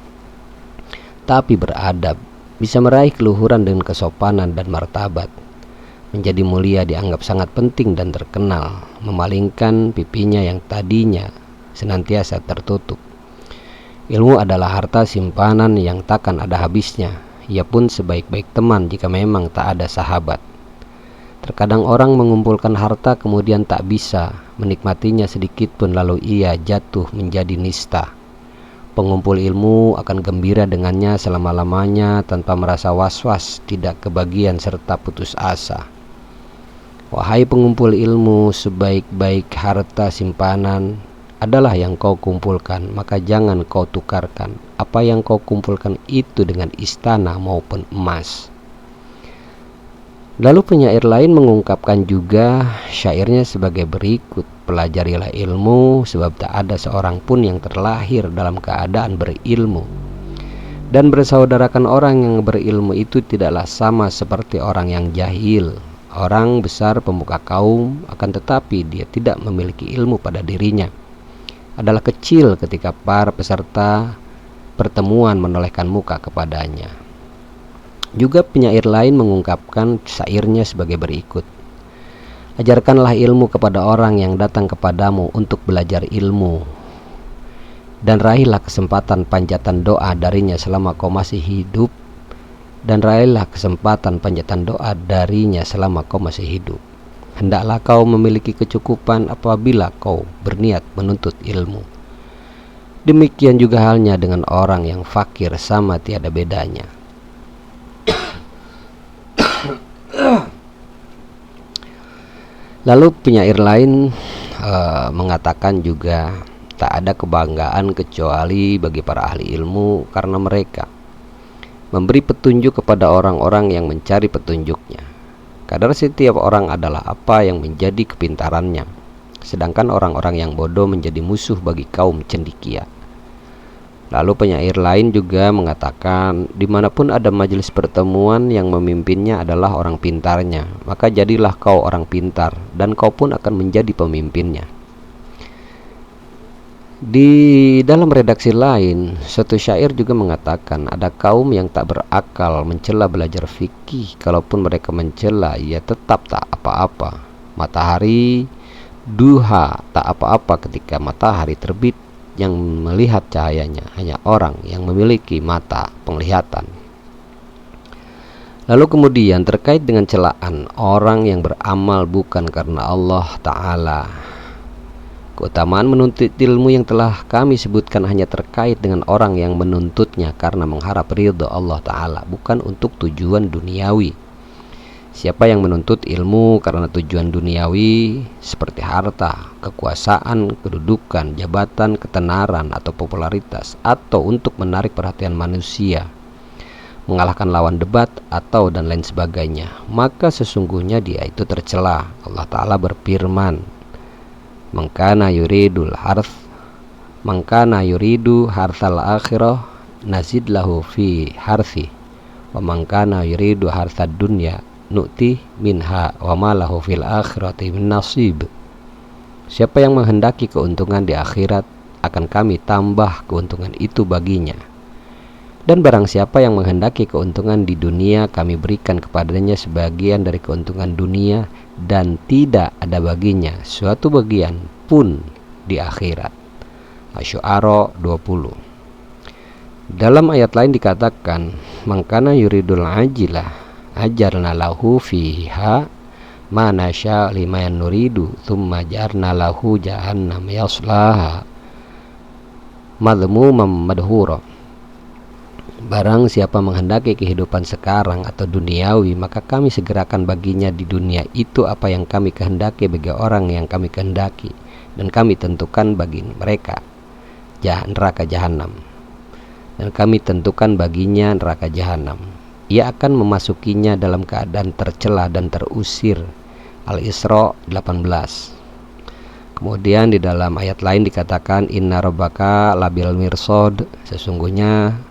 tapi beradab, bisa meraih keluhuran dengan kesopanan dan martabat. Menjadi mulia dianggap sangat penting dan terkenal, memalingkan pipinya yang tadinya senantiasa tertutup. Ilmu adalah harta simpanan yang takkan ada habisnya. Ia pun sebaik-baik teman jika memang tak ada sahabat. Terkadang orang mengumpulkan harta kemudian tak bisa menikmatinya sedikit pun, lalu ia jatuh menjadi nista. Pengumpul ilmu akan gembira dengannya selama-lamanya tanpa merasa was-was, tidak kebagian serta putus asa. Wahai pengumpul ilmu, sebaik-baik harta simpanan adalah yang kau kumpulkan, maka jangan kau tukarkan apa yang kau kumpulkan itu dengan istana maupun emas. Lalu penyair lain mengungkapkan juga syairnya sebagai berikut: pelajarilah ilmu, sebab tak ada seorang pun yang terlahir dalam keadaan berilmu. Dan bersaudarakan orang yang berilmu itu tidaklah sama seperti orang yang jahil. Orang besar pemuka kaum, akan tetapi dia tidak memiliki ilmu pada dirinya, adalah kecil ketika para peserta pertemuan menolehkan muka kepadanya. Juga penyair lain mengungkapkan syairnya sebagai berikut: ajarkanlah ilmu kepada orang yang datang kepadamu untuk belajar ilmu, dan raihlah kesempatan panjatan doa darinya selama kau masih hidup, dan raihlah kesempatan panjatan doa darinya selama kau masih hidup. Hendaklah kau memiliki kecukupan apabila kau berniat menuntut ilmu. Demikian juga halnya dengan orang yang fakir, sama tiada bedanya. Lalu penyair lain mengatakan juga, tak ada kebanggaan kecuali bagi para ahli ilmu, karena mereka memberi petunjuk kepada orang-orang yang mencari petunjuknya. Kadar setiap orang adalah apa yang menjadi kepintarannya, sedangkan orang-orang yang bodoh menjadi musuh bagi kaum cendekia. Lalu penyair lain juga mengatakan, dimanapun ada majelis pertemuan yang memimpinnya adalah orang pintarnya, maka jadilah kau orang pintar, dan kau pun akan menjadi pemimpinnya. Di dalam redaksi lain, suatu syair juga mengatakan, ada kaum yang tak berakal mencela belajar fikih, kalaupun mereka mencela ia tetap tak apa-apa. Matahari duha tak apa-apa ketika matahari terbit, yang melihat cahayanya hanya orang yang memiliki mata penglihatan. Lalu kemudian terkait dengan celaan orang yang beramal bukan karena Allah Ta'ala, keutamaan menuntut ilmu yang telah kami sebutkan hanya terkait dengan orang yang menuntutnya karena mengharap ridha Allah Ta'ala, bukan untuk tujuan duniawi. Siapa yang menuntut ilmu karena tujuan duniawi seperti harta, kekuasaan, kedudukan, jabatan, ketenaran, atau popularitas, atau untuk menarik perhatian manusia, mengalahkan lawan debat, atau dan lain sebagainya, maka sesungguhnya dia itu tercela. Allah Ta'ala berfirman, "Mangkana yuridul harth, mangkana yuridu harthal akhirah, nazid lahu fi harthi, wa mangkana yuridu harthad dunya, nu'ti minha wa ma lahu fil akhirati min nasib." Siapa yang menghendaki keuntungan di akhirat, akan kami tambah keuntungan itu baginya. Dan barang siapa yang menghendaki keuntungan di dunia, kami berikan kepadanya sebagian dari keuntungan dunia, dan tidak ada baginya suatu bagian pun di akhirat. Asy-Syu'ara 20. Dalam ayat lain dikatakan, "Mangkana yuridul ajilah ajarna lahu fiha ma nasya liman nuridu thumma jarna lahu jahannam yaslaha madhmuman madhura." Barang siapa menghendaki kehidupan sekarang atau duniawi, maka kami segerakan baginya di dunia itu apa yang kami kehendaki bagi orang yang kami kehendaki, dan kami tentukan bagi mereka neraka jahanam. Dan kami tentukan baginya neraka jahanam. Ia akan memasukinya dalam keadaan tercela dan terusir. Al-Isra 18. Kemudian di dalam ayat lain dikatakan inna rabbaka labil mirsad, sesungguhnya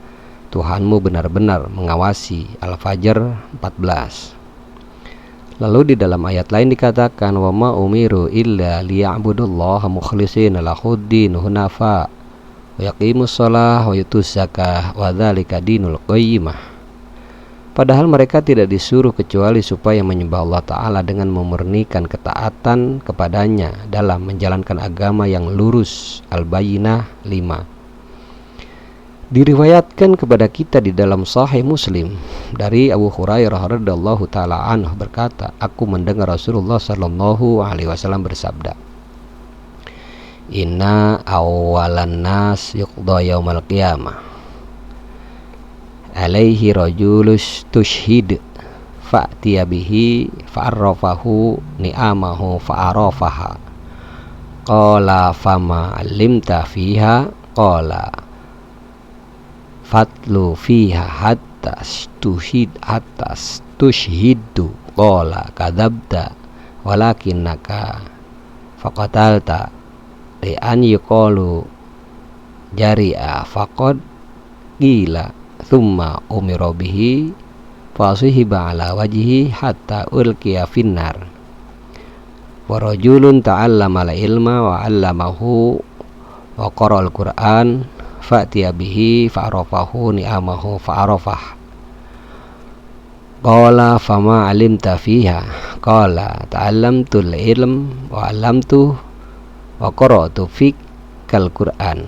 Tuhanmu benar-benar mengawasi. Al-Fajr 14. Lalu di dalam ayat lain dikatakan wa ma umiru illa liya'budullaha mukhlishina lahuddin hunafa wa yaqimus shalah wa yutuz zakah wa dzalika dinul qayyimah. Padahal mereka tidak disuruh kecuali supaya menyembah Allah Ta'ala dengan memurnikan ketaatan kepadanya dalam menjalankan agama yang lurus. Al-Bayyinah 5. Diriwayatkan kepada kita di dalam Sahih Muslim dari Abu Hurairah radhiyallahu ta'ala anhu berkata, aku mendengar Rasulullah sallallahu alaihi wasallam bersabda, inna awwalan nas yuqda yaumal qiyamah alaihi rajulus tushhid fa'tiya bihi fa'arrafahu ni'amahu fa'arafaha qala fama alimta fiha qala fatlu fiha hatta tushhiddu qala kadzabta walakinnaka faqatalta li an yuqalu jari'a faqad qila thumma umira bihi fasuhiba ala wajhi hatta ulqiya finnar wa rajulun ta'allama al-ilma wa 'allamahu wa qara al-Qur'an fa'tiya bihi fa'arafahu ni'amahu fa'arafah qala fama 'alimta fiha qala ta'allamtul ilm wa 'allamtu wa qara'tu fikal Qur'an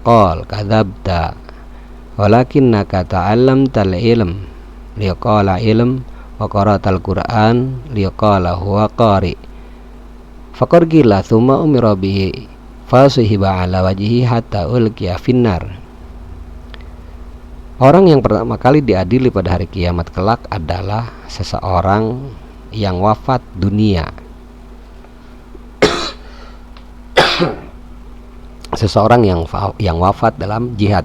qal kadzabta walakinnaka ta'allamtal ilm liqala ilm wa qara'tal Qur'an liqala huwa qari faqad qila thumma umira bihi fasuhiba ala wajhi hatta ulqiya finnar. Orang yang pertama kali diadili pada hari kiamat kelak adalah seseorang yang wafat dunia. Seseorang yang wafat dalam jihad.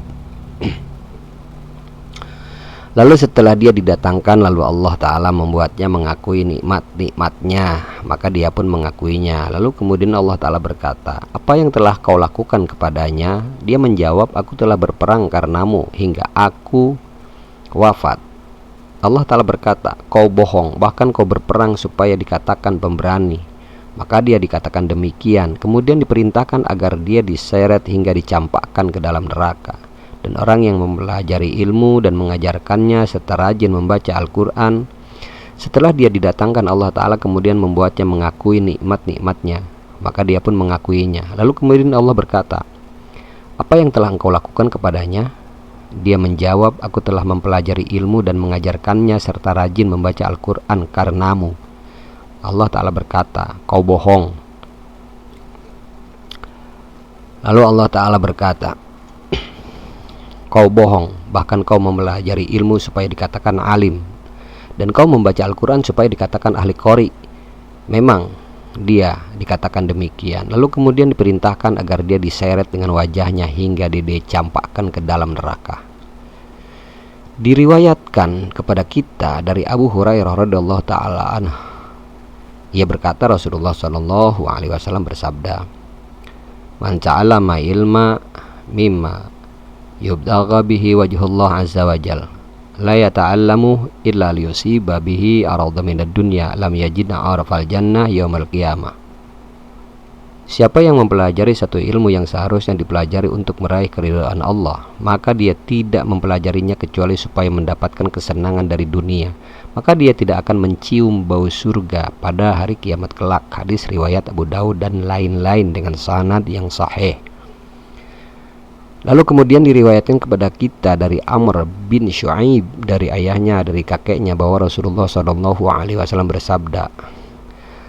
Lalu setelah dia didatangkan, lalu Allah Ta'ala membuatnya mengakui nikmat-nikmatnya, maka dia pun mengakuinya. Lalu kemudian Allah Ta'ala berkata, apa yang telah kau lakukan kepadanya? Dia menjawab, aku telah berperang karenamu hingga aku wafat. Allah Ta'ala berkata, kau bohong, bahkan kau berperang supaya dikatakan pemberani. Maka dia dikatakan demikian. Kemudian diperintahkan agar dia diseret hingga dicampakkan ke dalam neraka. Dan orang yang mempelajari ilmu dan mengajarkannya serta rajin membaca Al-Quran, setelah dia didatangkan, Allah Ta'ala kemudian membuatnya mengakui nikmat-nikmatnya, maka dia pun mengakuinya. Lalu kemudian Allah berkata, apa yang telah engkau lakukan kepadanya? Dia menjawab, aku telah mempelajari ilmu dan mengajarkannya serta rajin membaca Al-Quran karenamu. Allah Ta'ala berkata, kau bohong. Lalu Allah Ta'ala berkata, kau bohong, bahkan kau mempelajari ilmu supaya dikatakan alim, dan kau membaca Al-Quran supaya dikatakan ahli qori. Memang dia dikatakan demikian. Lalu kemudian diperintahkan agar dia diseret dengan wajahnya hingga dicampakkan ke dalam neraka. Diriwayatkan kepada kita dari Abu Hurairah radhiyallahu ta'ala anhu, ia berkata, Rasulullah sallallahu alaihi wasallam bersabda, man ta'allama ilma mimma yubtagha bihi wajhullah azza wa jal la yata'allamu illa liyusiba bihi arada minad dunya lam yajidna arafal jannah yaumal qiyamah. Siapa yang mempelajari satu ilmu yang seharusnya dipelajari untuk meraih keridhaan Allah, maka dia tidak mempelajarinya kecuali supaya mendapatkan kesenangan dari dunia, maka dia tidak akan mencium bau surga pada hari kiamat kelak. Hadis riwayat Abu Daud dan lain-lain dengan sanad yang sahih. Lalu kemudian diriwayatkan kepada kita dari Amr bin Shu'aib dari ayahnya, dari kakeknya, bahwa Rasulullah SAW bersabda,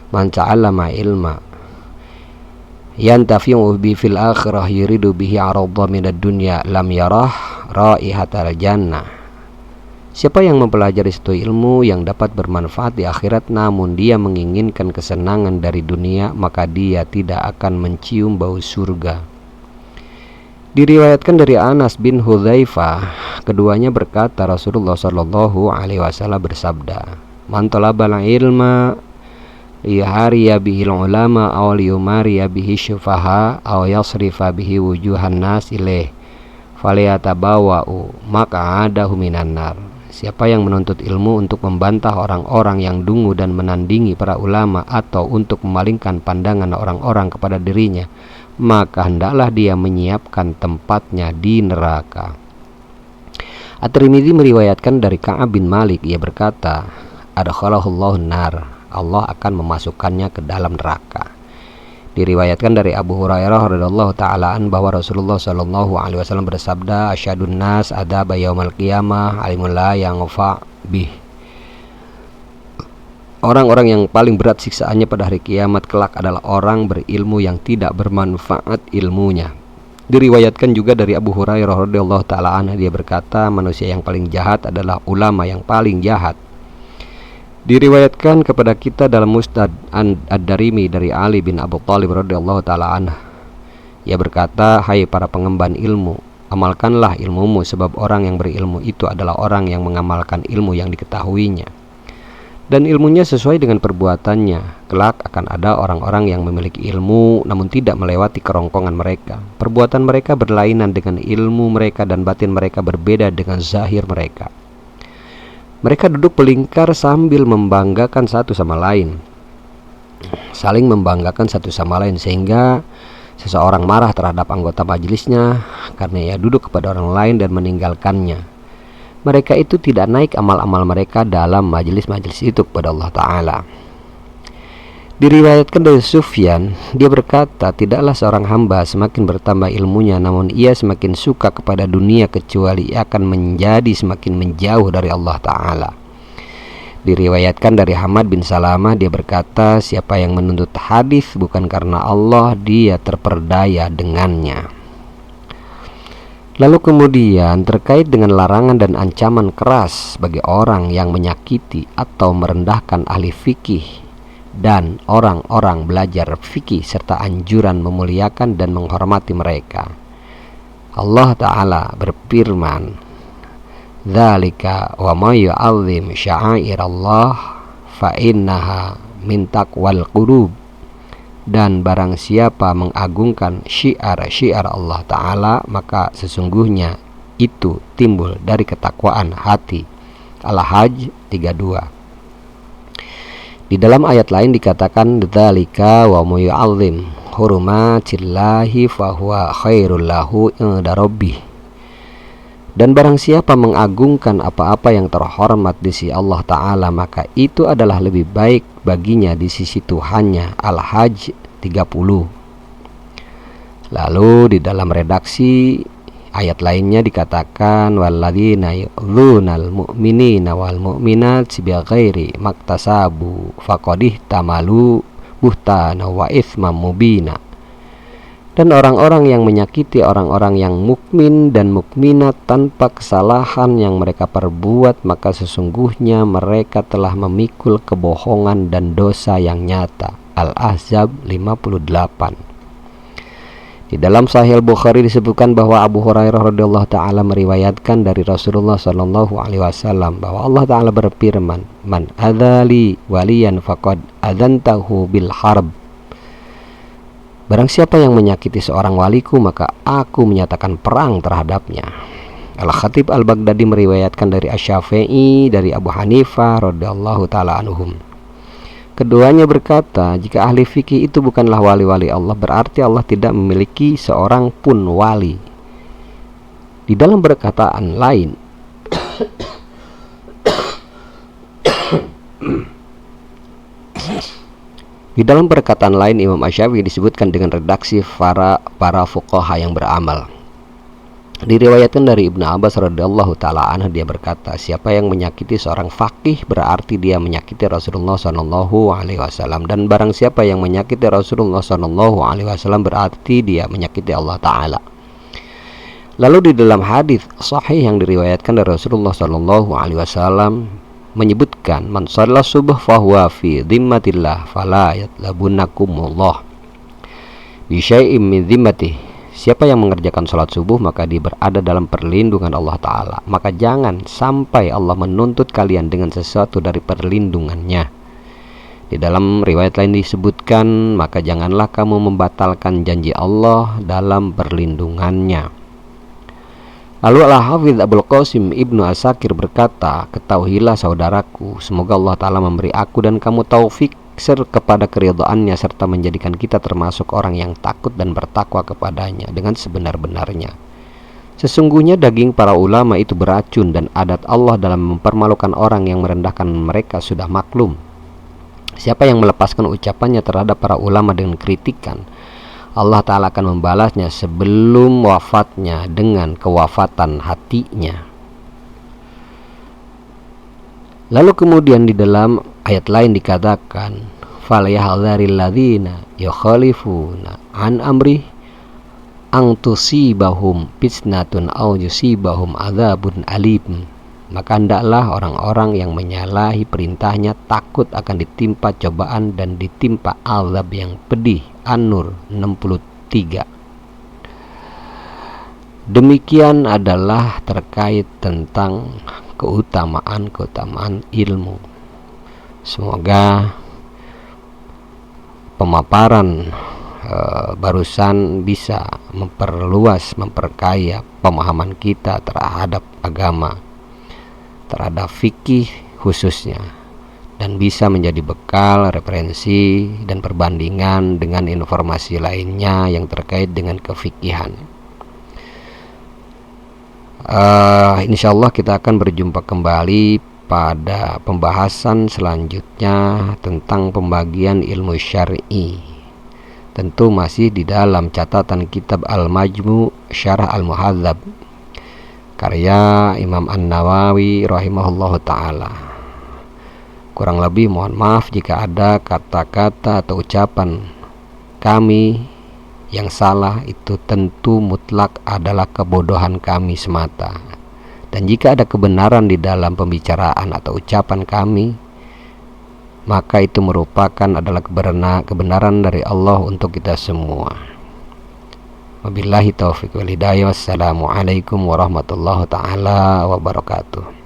man ta'allama ilma yantafi'u bi fil akhirah yuridu bihi 'aradha minad dunya lam yarah raihatal jannah. Siapa yang mempelajari suatu ilmu yang dapat bermanfaat di akhirat namun dia menginginkan kesenangan dari dunia, maka dia tidak akan mencium bau surga. Diriwayatkan dari Anas bin Hudzaifah, keduanya berkata Rasulullah Shallallahu alaihi wasallam bersabda, "Man talabal ilma liyahariya bihil ulama aw liyumariya bihi syufaha aw yasrifa bihi wujuhan nas ilaih falyatabawa'u maq'adahu minan nar." Siapa yang menuntut ilmu untuk membantah orang-orang yang dungu dan menandingi para ulama atau untuk memalingkan pandangan orang-orang kepada dirinya, maka hendaklah dia menyiapkan tempatnya di neraka. At-Tirmidzi meriwayatkan dari Ka'ab bin Malik, ia berkata, "Adkhalahullahu nar." Allah akan memasukkannya ke dalam neraka. Diriwayatkan dari Abu Hurairah radhiyallahu taala an bahwa Rasulullah sallallahu alaihi wasallam bersabda, "Asyadun nas adzaba yaumal qiyamah alimul la yanfa bih." Orang-orang yang paling berat siksaannya pada hari kiamat kelak adalah orang berilmu yang tidak bermanfaat ilmunya. Diriwayatkan juga dari Abu Hurairah radhiyallahu taala anhu, dia berkata, manusia yang paling jahat adalah ulama yang paling jahat. Diriwayatkan kepada kita dalam Musnad Ad-Darimi dari Ali bin Abu Thalib radhiyallahu taala anhu, ia berkata, "Hai para pengemban ilmu, amalkanlah ilmumu, sebab orang yang berilmu itu adalah orang yang mengamalkan ilmu yang diketahuinya, dan ilmunya sesuai dengan perbuatannya. Kelak akan ada orang-orang yang memiliki ilmu namun tidak melewati kerongkongan mereka. Perbuatan mereka berlainan dengan ilmu mereka dan batin mereka berbeda dengan zahir mereka. Mereka duduk pelingkar sambil membanggakan satu sama lain, saling membanggakan satu sama lain, sehingga seseorang marah terhadap anggota majelisnya karena ia duduk kepada orang lain dan meninggalkannya. Mereka itu tidak naik amal-amal mereka dalam majelis-majelis itu kepada Allah Ta'ala." Diriwayatkan dari Sufyan, dia berkata, "Tidaklah seorang hamba semakin bertambah ilmunya namun ia semakin suka kepada dunia kecuali ia akan menjadi semakin menjauh dari Allah Ta'ala." Diriwayatkan dari Hamad bin Salamah, dia berkata, "Siapa yang menuntut hadis bukan karena Allah, dia terperdaya dengannya." Lalu kemudian terkait dengan larangan dan ancaman keras bagi orang yang menyakiti atau merendahkan ahli fikih dan orang-orang belajar fikih, serta anjuran memuliakan dan menghormati mereka, Allah Ta'ala berfirman, "Dzalika wa may yu'azzim sya'airallah fa innaha min taqwal qulub." Dan barang siapa mengagungkan syiar-syiar Allah Ta'ala, maka sesungguhnya itu timbul dari ketakwaan hati. Al-Hajj 32. Di dalam ayat lain dikatakan, "Dzalika wa may yu'azzim hurumatillahi fahuwa khairul lahu inda rabbih." Dan barang siapa mengagungkan apa-apa yang terhormat di sisi Allah Ta'ala, maka itu adalah lebih baik baginya di sisi Tuhannya. Al-Hajj 30. Lalu di dalam redaksi ayat lainnya dikatakan, "Walladzina yu'dzunal mu'minina wal mu'minat bighairi maktasabu faqad ihtamalu buhtana wa itsman mubina." Dan orang-orang yang menyakiti orang-orang yang mukmin dan mukminat tanpa kesalahan yang mereka perbuat, maka sesungguhnya mereka telah memikul kebohongan dan dosa yang nyata. Al-Ahzab 58. Di dalam Sahih Bukhari disebutkan bahwa Abu Hurairah radhiyallahu taala meriwayatkan dari Rasulullah sallallahu alaihi wasallam bahwa Allah Ta'ala berfirman, "Man adzali waliyan faqad adzantahu bil harb." Barang siapa yang menyakiti seorang waliku, maka aku menyatakan perang terhadapnya. Al-Khatib Al-Baghdadi meriwayatkan dari Asy-Syafi'i dari Abu Hanifah radhiyallahu taala anhum. Keduanya berkata, jika ahli fikih itu bukanlah wali-wali Allah, berarti Allah tidak memiliki seorang pun wali. Di dalam perkataan lain Imam Asy-Syafi'i disebutkan dengan redaksi para fuqaha yang beramal. Diriwayatkan dari Ibnu Abbas radhiyallahu taala anhu, dia berkata, siapa yang menyakiti seorang faqih berarti dia menyakiti Rasulullah sallallahu alaihi wasallam, dan barang siapa yang menyakiti Rasulullah sallallahu alaihi wasallam berarti dia menyakiti Allah taala. Lalu di dalam hadis sahih yang diriwayatkan dari Rasulullah sallallahu alaihi wasallam menyebutkan, man shalla subuh fahuwa fi dhimmatillah fala yatlabunakumullah bi syai'im min dhimmatihi. Siapa yang mengerjakan sholat subuh maka dia berada dalam perlindungan Allah Ta'ala, maka jangan sampai Allah menuntut kalian dengan sesuatu dari perlindungannya. Di dalam riwayat lain disebutkan, maka janganlah kamu membatalkan janji Allah dalam perlindungannya. Lalu Al-Hafidz Abul Qasim Ibnu Asakir berkata, ketahuilah saudaraku, semoga Allah Ta'ala memberi aku dan kamu taufik kepada keridhaannya serta menjadikan kita termasuk orang yang takut dan bertakwa kepadanya dengan sebenar-benarnya. Sesungguhnya daging para ulama itu beracun, dan adat Allah dalam mempermalukan orang yang merendahkan mereka sudah maklum. Siapa yang melepaskan ucapannya terhadap para ulama dengan kritikan, Allah Ta'ala akan membalasnya sebelum wafatnya dengan kewafatan hatinya. Lalu kemudian di dalam ayat lain dikatakan, falyahdharil ladzina yukhalifuna an amri an tusibahum fitnatun aw yusibahum adzabun alim. Maka hendaklah orang-orang yang menyalahi perintahnya takut akan ditimpa cobaan dan ditimpa azab yang pedih. An-Nur 63. Demikian adalah terkait tentang keutamaan ilmu. Semoga pemaparan barusan bisa memperluas, memperkaya pemahaman kita terhadap agama, terhadap fikih khususnya, dan bisa menjadi bekal, referensi, dan perbandingan dengan informasi lainnya yang terkait dengan kefikihan. Insyaallah kita akan berjumpa kembali pada pembahasan selanjutnya tentang pembagian ilmu syar'i. Tentu masih di dalam catatan kitab Al-Majmu' Syarah Al-Muhadzab karya Imam An-Nawawi rahimahullahu ta'ala. Kurang lebih mohon maaf jika ada kata-kata atau ucapan kami yang salah, itu tentu mutlak adalah kebodohan kami semata. Dan jika ada kebenaran di dalam pembicaraan atau ucapan kami, maka itu merupakan adalah kebenaran dari Allah untuk kita semua. Wabillahi taufiq wal hidayah. Wassalamualaikum warahmatullahi taala wabarakatuh.